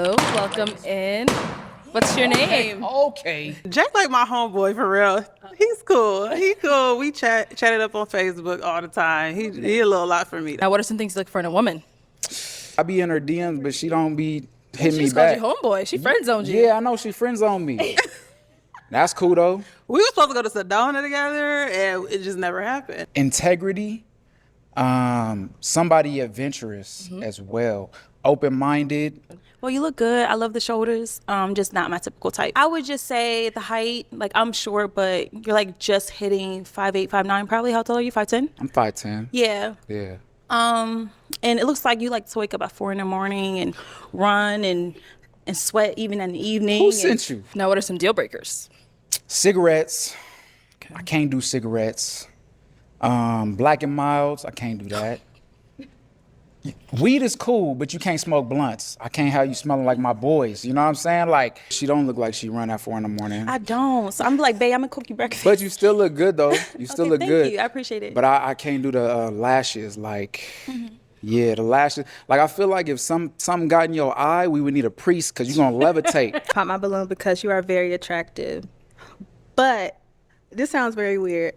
Hello, welcome in. What's your name? Okay. Jake like my homeboy for real. He's cool. He cool. We chatted up on Facebook all the time. He a little lot for me. Now, what are some things you look for in a woman? I be in her DMs, but she don't be hitting She me just called back. you homeboy. She friend zoned you. Yeah, I know she friends on me. That's cool though. We were supposed to go to Sedona together, and it just never happened. Integrity, somebody adventurous as well, open-minded. Well, you look good. I love the shoulders. Just not my typical type. I would just say the height. Like I'm short, but you're like just hitting 5'8", 5'9". Probably. How tall are you? 5'10". I'm 5'10". Yeah. Yeah. And it looks like you like to wake up at 4 a.m. and run and sweat even in the evening. Who sent you? Now, what are some deal breakers? Cigarettes. I can't do cigarettes. Black and milds. I can't do that. Weed is cool, but you can't smoke blunts. I can't have you smelling like my boys. You know what I'm saying? Like, she don't look like she run at 4 a.m. I don't. So I'm like, babe, I'm gonna cook you breakfast. But you still look good though. You still Okay, look thank good. you. I appreciate it. But I can't do the lashes. Like, yeah, the lashes. Like, I feel like if something got in your eye, we would need a priest because you're gonna levitate. Pop my balloon because you are very attractive. But this sounds very weird.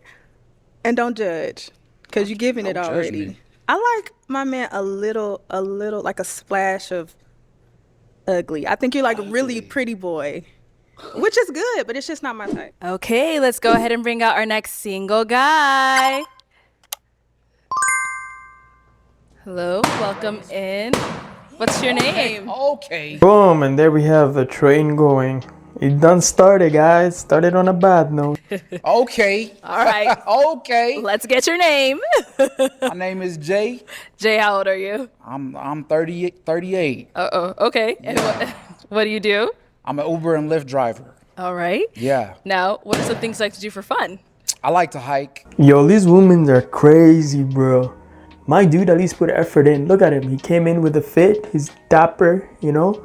And don't judge because you're giving it Don't judge already. me. I like my man a little, like a splash of ugly. I think you're like a really pretty boy, which is good, but it's just not my type. Okay, let's go ahead and bring out our next single guy. Hello, welcome in. What's your name? Okay. Boom, and there we have the train going. It done started, guys. Started on a bad note. Okay. All right, Okay. let's get your name. My name is Jay. Jay, how old are you? I'm 38. Uh-oh, okay. And what do you do? I'm an Uber and Lyft driver. All right. Yeah. Now, what are some things you like to do for fun? I like to hike. Yo, these women are crazy, bro. My dude at least put effort in. Look at him. He came in with a fit. He's dapper, you know.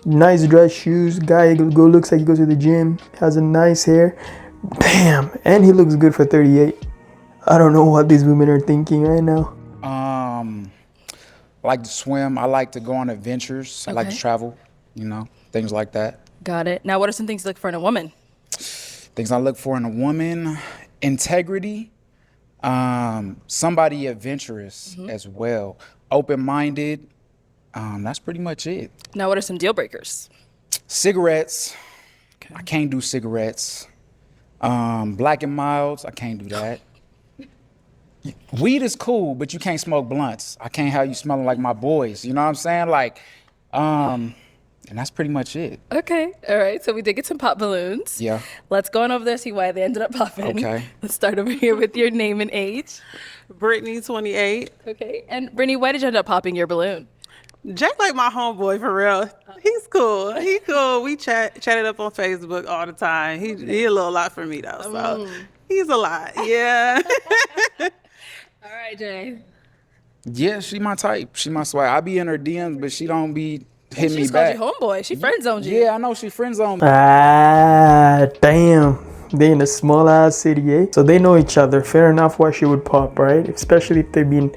Nice dress shoes. Guy looks like he goes to the gym. Has a nice hair. Damn. And he looks good for 38. I don't know what these women are thinking right now. I like to swim. I like to go on adventures. I like to Okay. travel, things like that. Got it. Now, what are some things you look for in a woman? Things I look for in a woman: integrity, somebody adventurous as well, open-minded. That's pretty much it. Now, what are some deal breakers? Cigarettes. I can't do cigarettes. Black and milds. I can't do that. Weed is cool, but you can't smoke blunts. I can't have you smelling like my boys. You know what I'm saying? Like, and that's pretty much it. Okay. All right. So we did get some pop balloons. Yeah. Let's go on over there, see why they ended up popping. Okay. Let's start over here with your name and age. Brittany, 28. Okay. And Brittany, why did you end up popping your balloon? Jake like my homeboy for real. He's cool. He cool. We chatted up on Facebook all the time. He a little lot for me though. So he's a lot. Yeah. All right, Jay. Yeah, she my type. She my swag. I be in her DMs, but she don't be hitting She me just called back. you homeboy. She friend zoned you. Yeah, I know she friends on me. Ah, damn. They in a small ass city, eh? So they know each other. Fair enough why she would pop, right? Especially if they've been,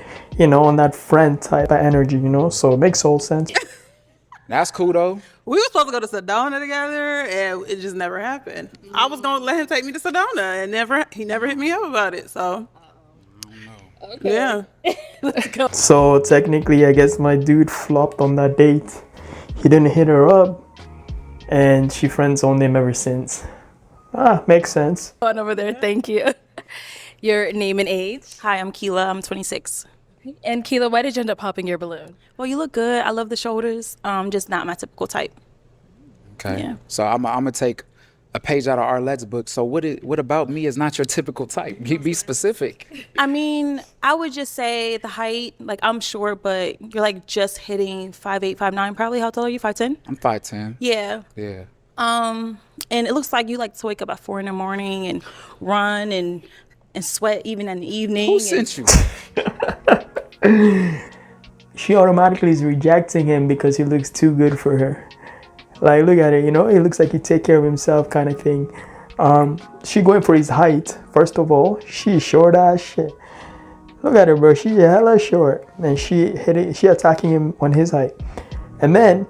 on that friend type of energy, So it makes all sense. That's cool though. We were supposed to go to Sedona together, and it just never happened. I was gonna let him take me to Sedona, and he never hit me up about it. So, yeah. Let's go. So technically, I guess my dude flopped on that date. He didn't hit her up, and she friend zoned him ever since. Ah, makes sense. On over there. Thank you. Your name and age. Hi, I'm Keela. I'm 26. And Keela, why did you end up popping your balloon? Well, you look good. I love the shoulders. Just not my typical type. Okay. Yeah. So I'm gonna take a page out of Arlette's book. So what about me is not your typical type? Be specific. I mean, I would just say the height. Like I'm short, but you're like just hitting 5'8", 5'9". Probably. How tall are you? 5'10". I'm 5'10". Yeah. Yeah. And it looks like you like to wake up at 4 a.m. and run and sweat even in the evening. Who sent you? She automatically is rejecting him because he looks too good for her. Like, look at it, he looks like he take care of himself kind of thing. She going for his height. First of all, she short as shit. Look at her, bro. She hella short. And she attacking him on his height. And then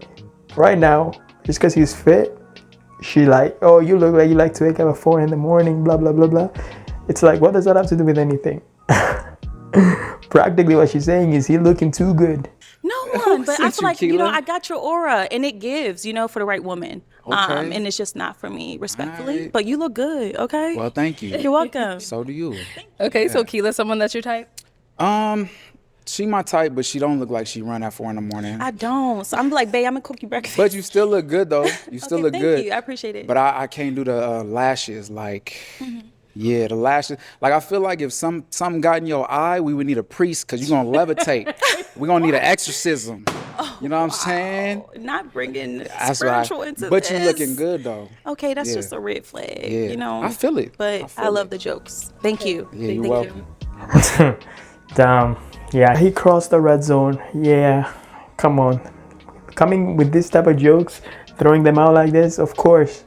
Right now, just because he's fit, she like, oh, you look like you like to wake up at 4 in the morning, blah, blah, blah, blah. It's like, what does that have to do with anything? Practically what she's saying is he looking too good. No one, but I Sent feel you, like, you know, Keela. I got your aura and it gives, you know, for the right woman. Okay. And it's just not for me, respectfully. Alright. But you look good, okay? Well, thank you. You're welcome. So do you. Okay, so Keela, someone that's your type? She my type, but she don't look like she run at 4 in the morning. I don't. So I'm like, babe, I'm gonna cook you breakfast. But you still look good though. You still Okay, look thank good. you. I appreciate it. But I can't do the lashes. Like, yeah, the lashes. Like, I feel like if something got in your eye, we would need a priest because you're gonna levitate. We're gonna need an exorcism. You know what I'm saying? Not bringing That's spiritual why. into But this. you looking good though. Okay, that's Yeah. just a red flag. Yeah. You know. I feel it. But I feel I love it. the jokes. Thank you. Yeah, you're Thank welcome. Damn. Yeah, he crossed the red zone. Yeah, come on. Coming with this type of jokes, throwing them out like this, of course.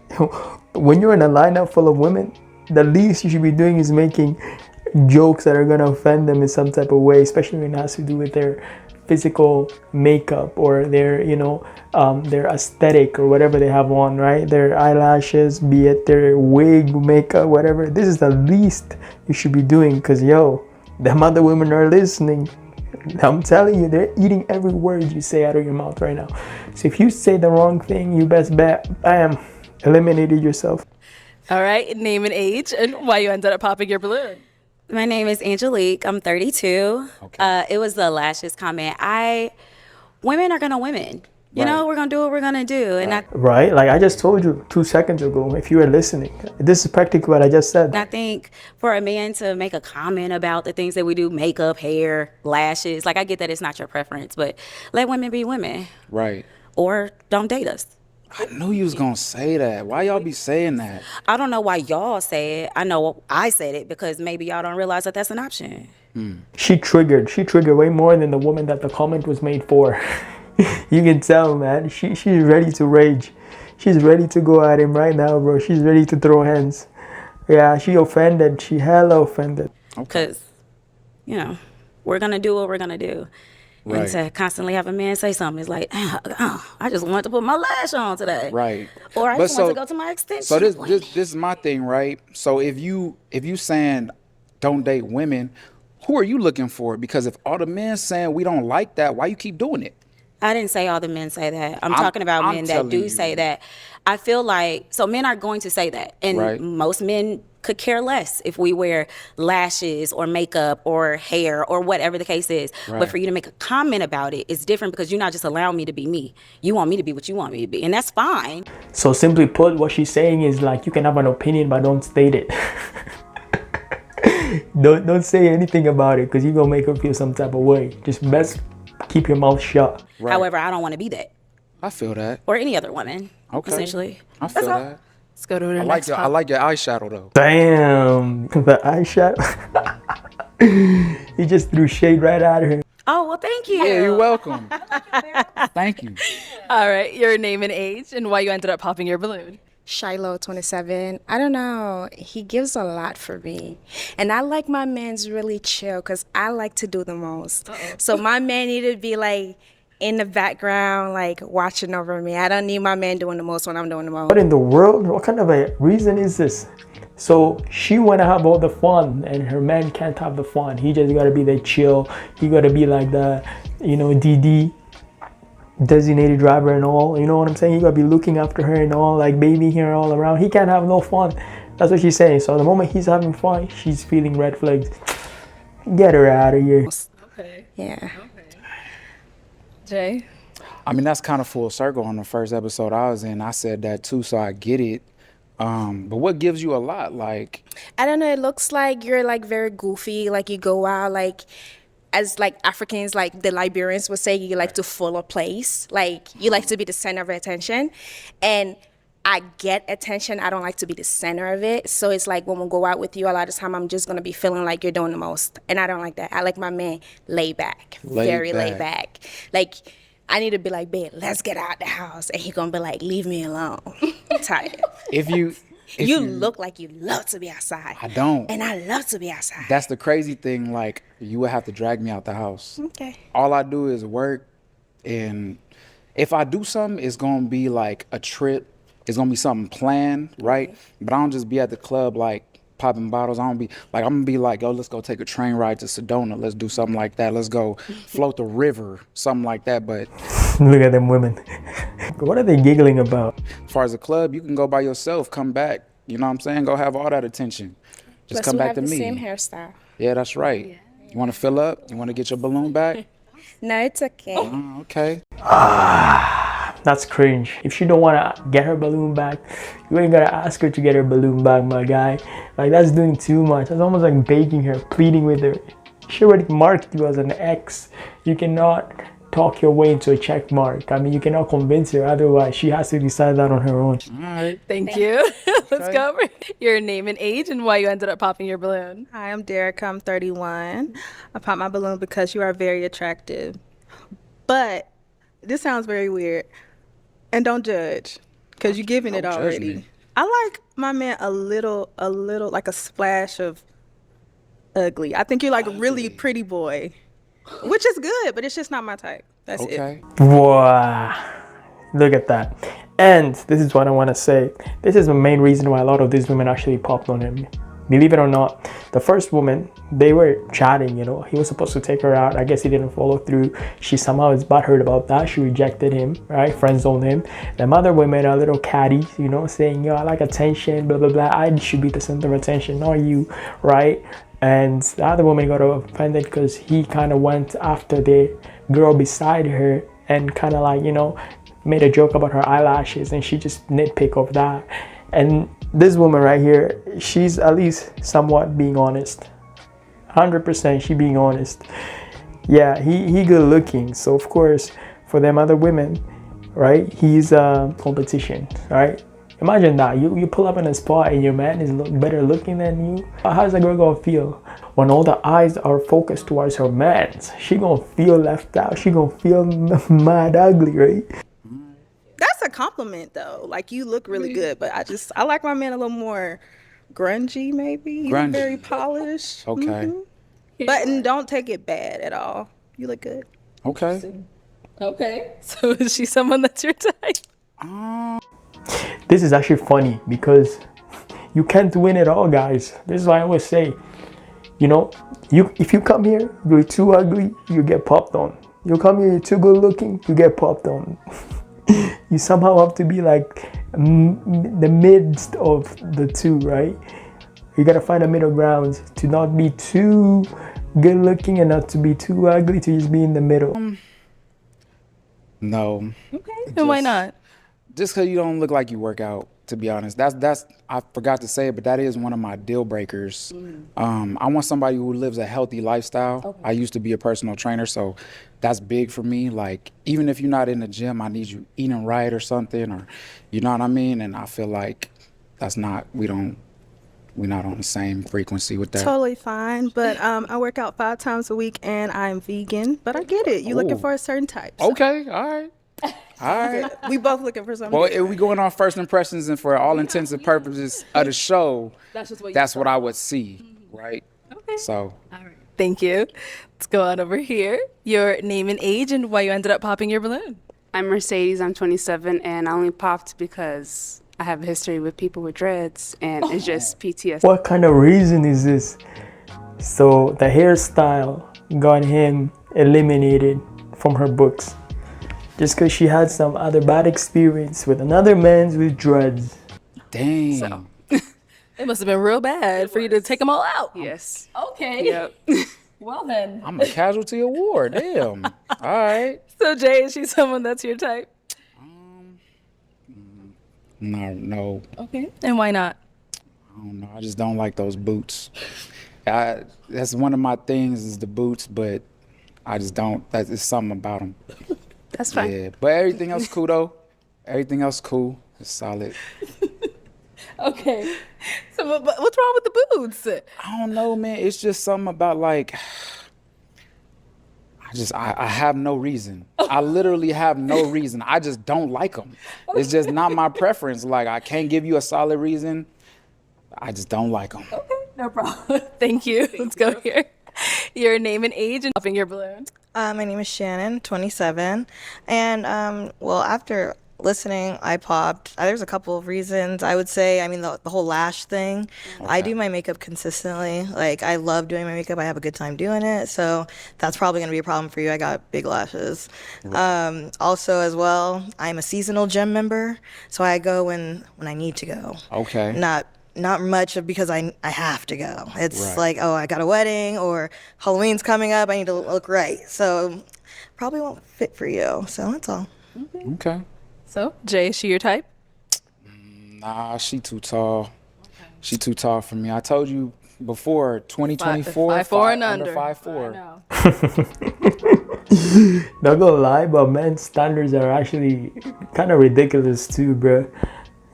When you're in a lineup full of women, the least you should be doing is making jokes that are going to offend them in some type of way, especially when it has to do with their physical makeup or their, you know, their aesthetic or whatever they have on, right? Their eyelashes, be it their wig, makeup, whatever. This is the least you should be doing because, yo, them other women are listening. I'm telling you, they're eating every word you say out of your mouth right now. So if you say the wrong thing, you best bet, bam, eliminated yourself. All right, name and age and why you ended up popping your balloon. My name is Angelique. I'm 32. Okay. It was the lashes comment. Women are gonna women. You know, Right. we're gonna do what we're gonna do, and Right? Like I just told you 2 seconds ago, if you were listening, this is practically what I just said. I think for a man to make a comment about the things that we do, makeup, hair, lashes, like I get that it's not your preference, but let women be women Right. or don't date us. I knew you was gonna say that. Why y'all be saying that? I don't know why y'all say it. I know I said it because maybe y'all don't realize that that's an option. She triggered way more than the woman that the comment was made for. You can tell, man. She's ready to rage. She's ready to go at him right now, bro. She's ready to throw hands. Yeah, she offended. She hella offended. Because, you know, we're going to do what we're going to do. Right. And to constantly have a man say something is like, oh, I just want to put my lash on today. Right. Or I But just want to go to my extension. So this is my thing, right? So if you saying don't date women, who are you looking for? Because if all the men saying we don't like that, why you keep doing it? I didn't say all the men say that. I'm talking about I'm men that telling do you. say that. I feel like, so men are going to say that. And Right. most men could care less if we wear lashes or makeup or hair or whatever the case is. Right. But for you to make a comment about it, it's different because you're not just allowing me to be me. You want me to be what you want me to be. And that's fine. So simply put, what she's saying is like you can have an opinion, but don't state it. don't say anything about it because you're gonna make her feel some type of way. Just best keep your mouth shut. Right. However, I don't want to be that. I feel that. Or any other woman, Okay. essentially. I feel That's all. that. Let's go to the I next like your eyeshadow though. Damn, the eyeshadow. He just threw shade right at her. Oh, well, thank you. Yeah, you're welcome. Thank you. All right, your name and age and why you ended up popping your balloon. Shiloh, 27. I don't know. He gives a lot for me. And I like my man's really chill because I like to do the most. So my man needed to be like in the background, like watching over me. I don't need my man doing the most when I'm doing the most. What in the world? What kind of a reason is this? So she wanna have all the fun and her man can't have the fun. He just gotta be the chill. He gotta be like the, you know, DD, designated driver and all. You know what I'm saying? You gotta be looking after her and all, like babying her all around. He can't have no fun. That's what she's saying. So the moment he's having fun, she's feeling red flags. Get her out of here. Okay. Yeah. Jay? I mean, that's kind of full circle on the first episode I was in. I said that too, so I get it. But what gives you a lot? Like, I don't know. It looks like you're like very goofy. Like you go out like, as like Africans, like the Liberians would say, you like to fill a place. Like you like to be the center of attention. And I get attention. I don't like to be the center of it. So it's like when we go out with you, a lot of time I'm just gonna be feeling like you're doing the most. And I don't like that. I like my man laid back. Very laid back. Like I need to be like, babe, let's get out the house. And he gonna be like, leave me alone. I'm tired. if you Look like you love to be outside. I don't. And I love to be outside. That's the crazy thing. Like, you would have to drag me out the house. Okay. All I do is work, and If I do something, it's gonna be like a trip. It's gonna be something planned, right? But I don't just be at the club like popping bottles. I'm gonna be like, yo, let's go take a train ride to Sedona. Let's do something like that. Let's go float the river, something like that. But Look at them women. What are they giggling about? as far as the club, you can go by yourself, come back. You know what I'm saying? Go have all that attention. Just Plus, come we back have to the me. same hairstyle. Yeah, that's right. You want to fill up? You want to get your balloon back? No, it's okay. Okay. That's cringe. If she don't want to get her balloon back, you ain't gotta ask her to get her balloon back, my guy. Like, that's doing too much. That's almost like begging her, pleading with her. She already marked you as an ex. You cannot talk your way into a check mark. I mean, you cannot convince her. Otherwise, she has to decide that on her own. All right. Thank you. Let's go over your name and age and why you ended up popping your balloon. Hi, I'm Derek. I'm 31. I popped my balloon because you are very attractive. But this sounds very weird. And don't judge, because you're giving it Don't judge already. me. I like my man a little, like a splash of ugly. I think you're like a really pretty boy, which is good, but it's just not my type. That's it. Okay. Wow. Look at that. And this is what I want to say. This is the main reason why a lot of these women actually popped on him. Believe it or not, the first woman, they were chatting, you know. He was supposed to take her out. I guess he didn't follow through. She somehow is butthurt about that. She rejected him, right? Friend zoned him. Them other women are little catty, you know, saying, yo, I like attention, blah, blah, blah. I should be the center of attention, not you, right? And the other woman got offended because he kind of went after the girl beside her and kind of like, you know, made a joke about her eyelashes, and she just nitpick of that. And this woman right here, she's at least somewhat being honest. 100% she being honest. Yeah, he good looking. So of course, for them other women, right, he's competition, right? Imagine that. You pull up in a spot and your man is better looking than you. How's that girl gonna feel? When all the eyes are focused towards her man, she gonna feel left out. She gonna feel mad ugly, right? That's a compliment, though. Like, you look really good, but I like my man a little more grungy, maybe. He's Grungy. very polished. Okay. But and don't take it bad at all. You look good. Okay. Okay. So is she someone that's your type? This is actually funny because you can't win it all, guys. This is why I always say, you know, if you come here, you're too ugly, you get popped on. You come here, you're too good looking, you get popped on. You somehow have to be like the midst of the two, right? You gotta find a middle ground to not be too good looking and not to be too ugly, to just be in the middle. No. Okay. And why not? Just because you don't look like you work out, to be honest. That's I forgot to say it, but that is one of my deal breakers. I want somebody who lives a healthy lifestyle. Okay. I used to be a personal trainer, so that's big for me. Like, even if you're not in the gym, I need you eating right or something, or you know what I mean? And I feel like that's not, we're not on the same frequency with that. Totally fine. But I work out 5 times a week and I'm vegan. But I get it. You're looking for a certain type. So. Okay, all right. All right. We both looking for something. Well, if we going on first impressions, and for all intents and purposes of the show, that's what I would see, right? Okay. So. All right. Thank you. Let's go on over here. Your name and age and why you ended up popping your balloon. I'm Mercedes. I'm 27, and I only popped because I have a history with people with dreads, and it's just PTSD. What kind of reason is this? So the hairstyle got him eliminated from her books just because she had some other bad experience with another man with dreads. Dang. So. It must have been real bad for you to take them all out. Yes. Okay. Yep. Well then. I'm a casualty of war. Damn. All right. So Jay, is she someone that's your type? No. Okay. And why not? I don't know. I just don't like those boots. That's one of my things is the boots, but I just don't. That's something about them. That's fine. Yeah. But everything else cool though. Everything else cool. It's solid. Okay. So but what's wrong with the boots? I don't know, man. It's just something about like. I have no reason. I literally have no reason. I just don't like them. It's just not my preference. Like, I can't give you a solid reason. I just don't like them. Okay, no problem. Thank you. Let's go here. Your name and age and popping your balloon. My name is Shannon, 27. And well, after listening, I popped. There's a couple of reasons. I would say, I mean, the whole lash thing. I do my makeup consistently. Like, I love doing my makeup. I have a good time doing it. So that's probably going to be a problem for you. I got big lashes. Also, as well, I'm a seasonal gym member. So I go when I need to go. Okay. Not much of because I have to go. It's Right. like, oh, I got a wedding or Halloween's coming up. I need to look right. So probably won't fit for you. So that's all. Okay. So, Jay, is she your type? Nah, she too tall. She too tall for me. I told you before, 2024, 5'4" and under. 5'4". Not gonna lie, but men's standards are actually kind of ridiculous too, bro.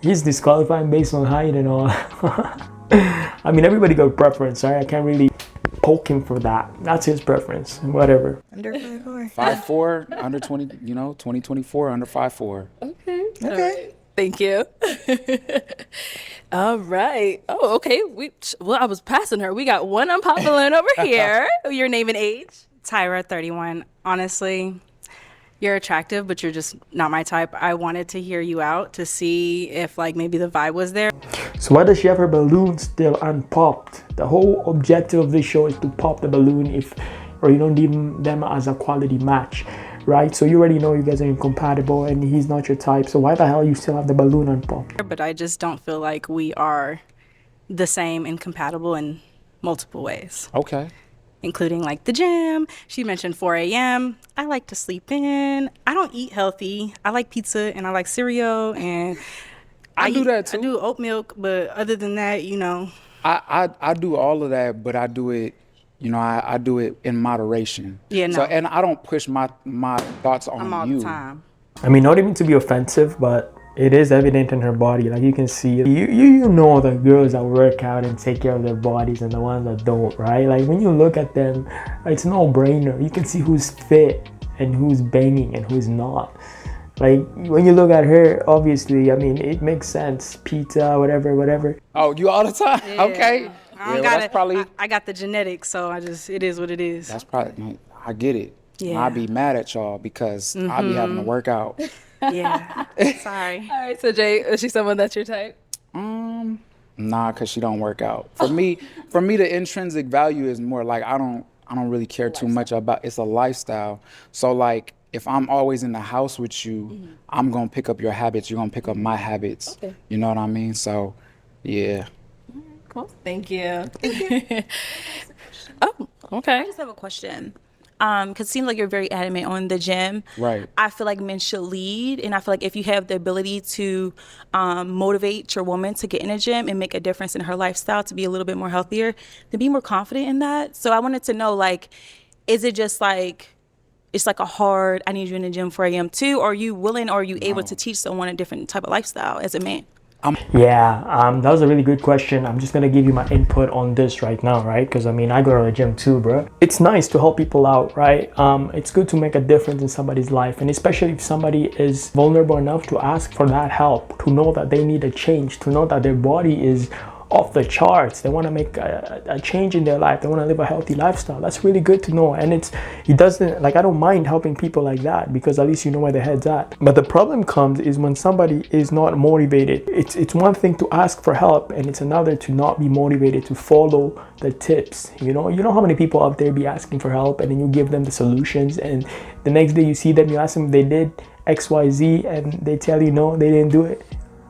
He's disqualifying based on height and all. I mean, everybody got preference, right? I can't really poke him for that. That's his preference. Whatever. Under 5'4". 5'4", under 20, 2024, under 5'4". Okay. Thank you. All right. Oh, okay. Well, I was passing her. We got one unpopular over here. Your name and age? Tyra, 31. Honestly, you're attractive, but you're just not my type. I wanted to hear you out to see if like maybe the vibe was there. So why does she have her balloon still unpopped? The whole objective of this show is to pop the balloon or you don't deem them as a quality match, right? So you already know you guys are incompatible and he's not your type. So why the hell you still have the balloon unpopped? But I just don't feel like we are the same and compatible in multiple ways. Okay. Including like the gym. She mentioned 4 a.m. I like to sleep in. I don't eat healthy. I like pizza and I like cereal and I do that too. I do oat milk, but other than that, I do all of that, but I do it, I do it in moderation. Yeah, no. So, and I don't push my thoughts on I'm all you. the time. I mean, not even to be offensive, but it is evident in her body. Like you can see, you know the girls that work out and take care of their bodies and the ones that don't, right? Like when you look at them, it's no brainer. You can see who's fit and who's banging and who's not. Like when you look at her, obviously, I mean, it makes sense. Pizza, whatever. Oh, you all the time? Yeah. Okay. That's probably. I got the genetics, so it is what it is. That's probably, I get it. Yeah. I'd be mad at y'all because I be having to work out. Yeah. Sorry. All right. So, Jay, is she someone that's your type? Nah, cause she don't work out. For me, the intrinsic value is more like I don't really care too much about. It's a lifestyle. So like, if I'm always in the house with you, I'm gonna pick up your habits. You're gonna pick up my habits. Okay. You know what I mean? So, yeah. Cool. Thank you. Oh, okay. I just have a question. Because it seems like you're very adamant on the gym. Right. I feel like men should lead, and I feel like if you have the ability to motivate your woman to get in a gym and make a difference in her lifestyle to be a little bit more healthier, to be more confident in that. So I wanted to know, like, is it just like it's like a hard, I need you in the gym 4 a.m. too? Or are you willing, or are you able to teach someone a different type of lifestyle as a man? That was a really good question. I'm just gonna give you my input on this right now, right? Because I mean, I go to the gym too, bro. It's nice to help people out, right? It's good to make a difference in somebody's life, and especially if somebody is vulnerable enough to ask for that help, to know that they need a change, to know that their body is off the charts. They want to make a change in their life. They want to live a healthy lifestyle. That's really good to know. And it doesn't, like, I don't mind helping people like that because at least you know where their head's at. But the problem comes is when somebody is not motivated. It's one thing to ask for help, and it's another to not be motivated to follow the tips. You know how many people out there be asking for help, and then you give them the solutions, and the next day you see them, you ask them if they did XYZ, and they tell you no, they didn't do it.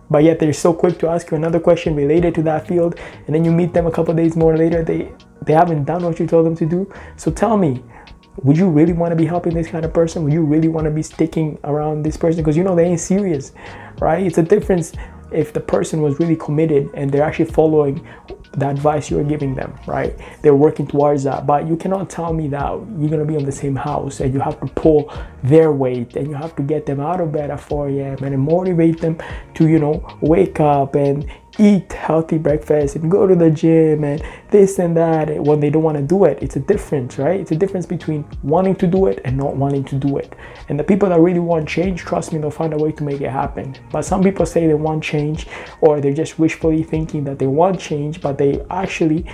But yet they're so quick to ask you another question related to that field, and then you meet them a couple of days more later, they haven't done what you told them to do. So tell me, would you really want to be helping this kind of person? Would you really want to be sticking around this person? Because they ain't serious, right? It's a difference if the person was really committed and they're actually following the advice you're giving them, right? They're working towards that. But you cannot tell me that you're going to be on the same house and you have to pull their weight and you have to get them out of bed at 4 a.m. and motivate them to, wake up and eat healthy breakfast and go to the gym and this and that when they don't want to do it. It's a difference, right? It's a difference between wanting to do it and not wanting to do it. And the people that really want change, trust me, they'll find a way to make it happen. But some people say they want change, or they're just wishfully thinking that they want change, but they actually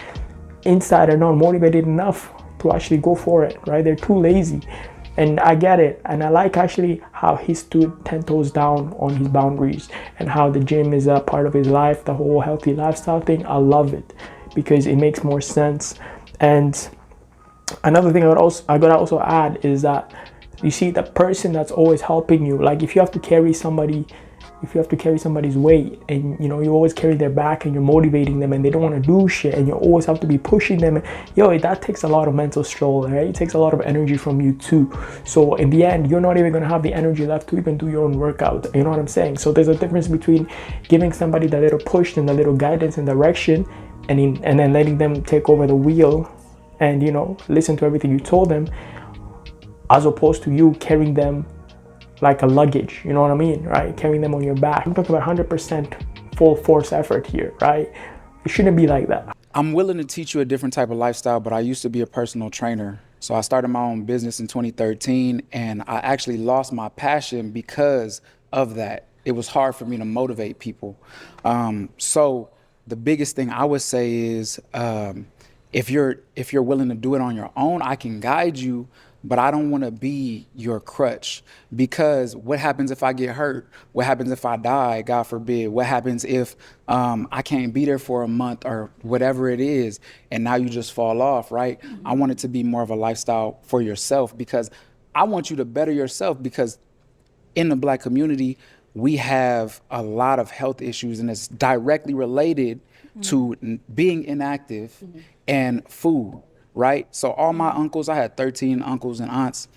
inside are not motivated enough to actually go for it, right? They're too lazy. And I get it. And I like actually how he stood 10 toes down on his boundaries and how the gym is a part of his life, the whole healthy lifestyle thing. I love it because it makes more sense. And another thing I gotta also add is that you see the person that's always helping you. Like if you have to carry somebody's weight and you always carry their back and you're motivating them and they don't want to do shit and you always have to be pushing them, that takes a lot of mental stroll, right? It takes a lot of energy from you too. So in the end, you're not even going to have the energy left to even do your own workout. You know what I'm saying? So there's a difference between giving somebody the little push and the little guidance and direction and then letting them take over the wheel and listen to everything you told them, as opposed to you carrying them like a luggage, you know what I mean, right? Carrying them on your back. I'm talking about 100% full force effort here, right? It shouldn't be like that. I'm willing to teach you a different type of lifestyle, but I used to be a personal trainer. So I started my own business in 2013, and I actually lost my passion because of that. It was hard for me to motivate people. So the biggest thing I would say is if you're willing to do it on your own, I can guide you, but I don't want to be your crutch, because what happens if I get hurt? What happens if I die, God forbid? What happens if I can't be there for a month or whatever it is, and now you just fall off, right? Mm-hmm. I want it to be more of a lifestyle for yourself, because I want you to better yourself, because in the Black community, we have a lot of health issues, and it's directly related to being inactive and food. Right? So all my uncles, I had 13 uncles and aunts,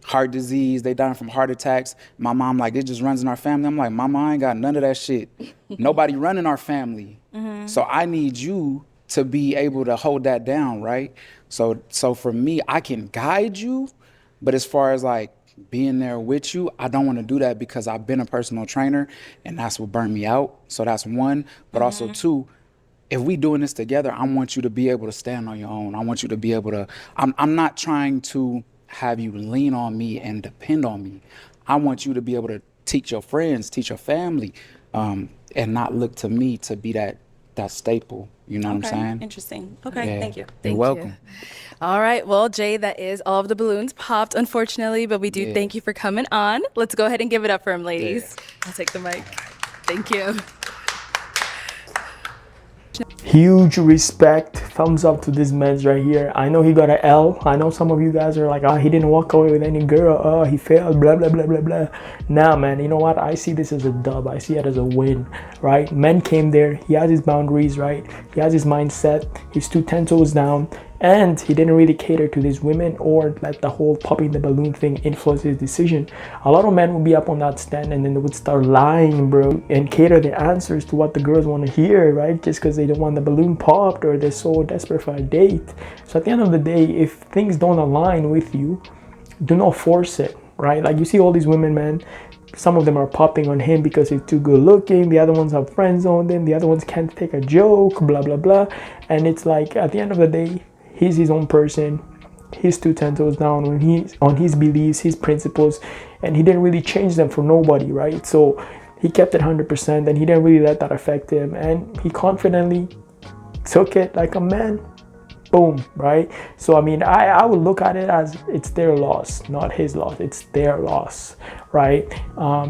heart disease, they dying from heart attacks. My mom like, it just runs in our family. I'm like, Mama, I ain't got none of that shit. Nobody running our family. So I need you to be able to hold that down, right? So for me, I can guide you, but as far as like being there with you, I don't want to do that, because I've been a personal trainer and that's what burned me out. So that's one, but also two, if we doing this together, I want you to be able to stand on your own. I want you to be able to, I'm not trying to have you lean on me and depend on me. I want you to be able to teach your friends, teach your family, and not look to me to be that staple. You know what I'm saying? Interesting. Okay, Yeah. thank you. You're welcome. All right. Well, Jay, that is all of the balloons popped, unfortunately, but we do thank you for coming on. Let's go ahead and give it up for him, ladies. I'll take the mic. Thank you. Huge respect, thumbs up to this man's right here. I know he got an L. I know some of you guys are like, oh, he didn't walk away with any girl, oh, he failed, blah blah blah blah blah. Nah, man, you know what, I see this as a dub. I see it as a win, right? Men came there, he has his boundaries, right? He has his mindset, he stood 10 toes down, and he didn't really cater to these women or let the whole popping the balloon thing influence his decision. A lot of men would be up on that stand and then they would start lying, bro, and cater their answers to what the girls want to hear, right? Just because they don't want the balloon popped or they're so desperate for a date. So at the end of the day, if things don't align with you, do not force it, right? Like you see all these women, man, some of them are popping on him because he's too good looking. The other ones have friends on them. The other ones can't take a joke, blah, blah, blah. And it's like, at the end of the day, he's his own person. He's 10 toes down when he's on his beliefs, his principles, and he didn't really change them for nobody, right? So he kept it 100% and he didn't really let that affect him. And he confidently took it like a man. Boom, right? So I mean, I would look at it as it's their loss, not his loss. It's their loss, right?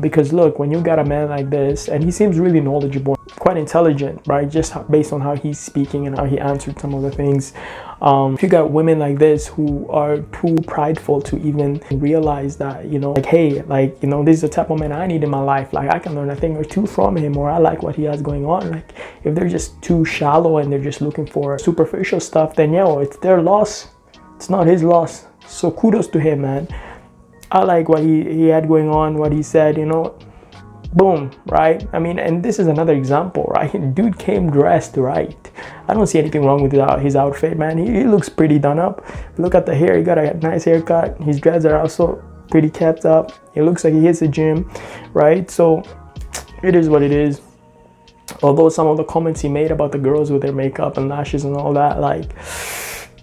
Because look, when you got a man like this, and he seems really knowledgeable, quite intelligent, right? Just based on how he's speaking and how he answered some of the things. If you got women like this who are too prideful to even realize that, like, hey, like, this is the type of man I need in my life. Like, I can learn a thing or two from him, or I like what he has going on. Like, if they're just too shallow and they're just looking for superficial stuff, then it's their loss. It's not his loss. So kudos to him, man. I like what he had going on, what he said, boom, right? I mean, and this is another example, right? Dude came dressed right. I don't see anything wrong with his outfit, man. He looks pretty done up. Look at the hair. He got a nice haircut. His dreads are also pretty kept up. It looks like he hits the gym, right? So it is what it is. Although some of the comments he made about the girls with their makeup and lashes and all that, like,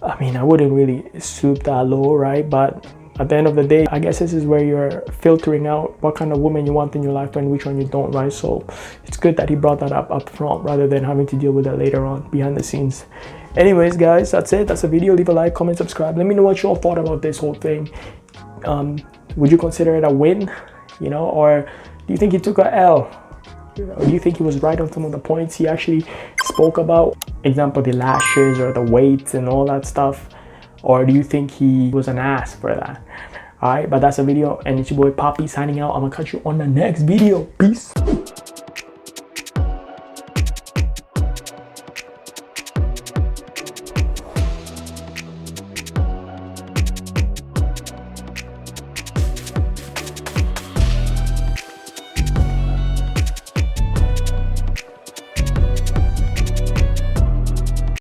I mean, I wouldn't really stoop that low, right? But At the end of the day, I guess this is where you're filtering out what kind of woman you want in your life and which one you don't, right? So it's good that he brought that up front rather than having to deal with that later on behind the scenes. Anyways, guys, that's it. That's the video. Leave a like, comment, subscribe. Let me know what you all thought about this whole thing. Would you consider it a win, you know, or do you think he took a L? Or do you think he was right on some of the points he actually spoke about? Example, the lashes or the weights and all that stuff. Or do you think he was an ass for that? All right, but that's the video, and it's your boy PAPI signing out. I'm gonna catch you on the next video. Peace.